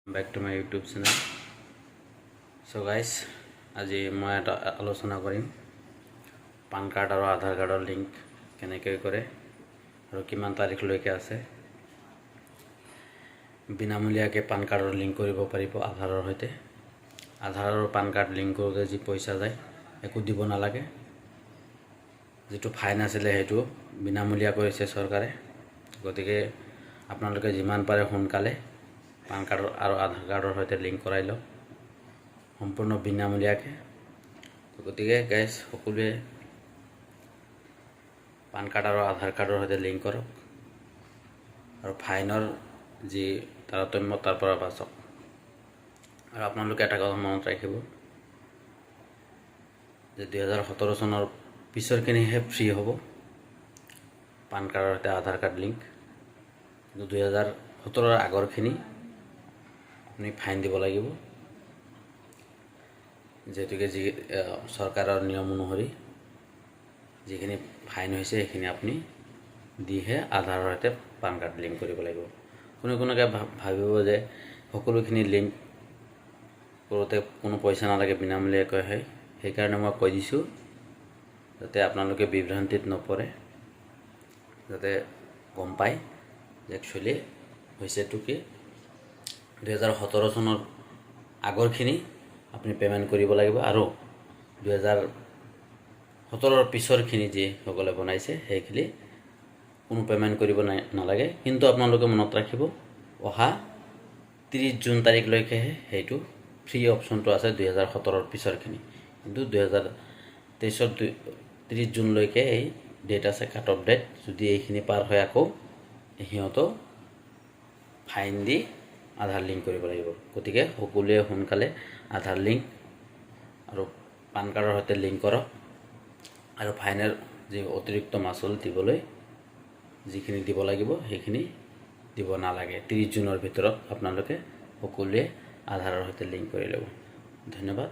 Back to my YouTube channel. So guys, आज मैं आलोचना करिम पान कार्ड और आधार कार्डर लिंक केनेके करे और किमान तारिखলৈকে আছে। বিনামূলীয়াকৈ পান কাৰ্ডৰ লিংক কৰিব পাৰিব আধাৰৰ সৈতে। আধাৰ আৰু পান কাৰ্ড লিংক কৰোঁতে যি পইচা যায় একো দিব নালাগে। যিটো ফাইন আছিলে সেইটো বিনামূলীয়া কৰিছে চৰকাৰে। গতিকে আপোনালোকে যিমান পাৰে সোনকালে পান কাৰ্ড আৰু আধাৰ কাৰ্ডৰ সৈতে লিংক কৰাই লওক সম্পূৰ্ণ বিনামূলীয়াকৈ। গতিকে গাইজ সকলোৱে পান কাৰ্ড আৰু আধাৰ কাৰ্ডৰ সৈতে লিংক কৰক আৰু ফাইনৰ যি তাৰতম্য তাৰ পৰা বাচক। আৰু আপোনালোকে এটা কথা মনত ৰাখিব যে 2017 চনৰ পিছৰখিনিহে ফ্ৰী হ'ব পান কাৰ্ডৰ সৈতে আধাৰ কাৰ্ড লিংক, কিন্তু 2017 আগৰখিনি আপুনি ফাইন দিব লাগিব। যেহেতুকে যি চৰকাৰৰ নিয়ম অনুসৰি যিখিনি ফাইন হৈছে সেইখিনি আপুনি দিহে আধাৰৰ সৈতে পান কাৰ্ড লিংক কৰিব লাগিব। কোনোকে ভাবিব যে সকলোখিনি লিংক কৰোঁতে কোনো পইচা নালাগে, বিনামূলীয়াকৈ হয়। সেইকাৰণে মই কৈ দিছোঁ যাতে আপোনালোকে বিভ্ৰান্তিত নপৰে, যাতে গম পায় যে একচুৱেলি হৈছেটো কি 2017 চনৰ আগৰখিনি আপুনি পে'মেণ্ট কৰিব লাগিব আৰু 2017 পিছৰখিনি যিসকলে বনাইছে সেইখিনি কোনো পে'মেণ্ট কৰিব নালাগে। কিন্তু আপোনালোকে মনত ৰাখিব অহা 30 জুন তাৰিখলৈকেহে সেইটো ফ্ৰী অপশ্যনটো আছে 2017 পিছৰখিনি। কিন্তু 2023 30 জুনলৈকে এই ডেট আছে, কাট অফ ডেট। যদি এইখিনি পাৰ হয় আকৌ সিহঁতক ফাইন দি আধাৰ লিংক কৰিব লাগিব। গতিকে সকলোৱে সোনকালে আধাৰ লিংক আৰু পান কাৰ্ডৰ সৈতে লিংক কৰক আৰু ফাইনৰ যি অতিৰিক্ত মাচুল দিবলৈ যিখিনি দিব লাগিব সেইখিনি দিব নালাগে। 30 জুনৰ ভিতৰত আপোনালোকে সকলোৱে আধাৰৰ সৈতে লিংক কৰি ল'ব। ধন্যবাদ।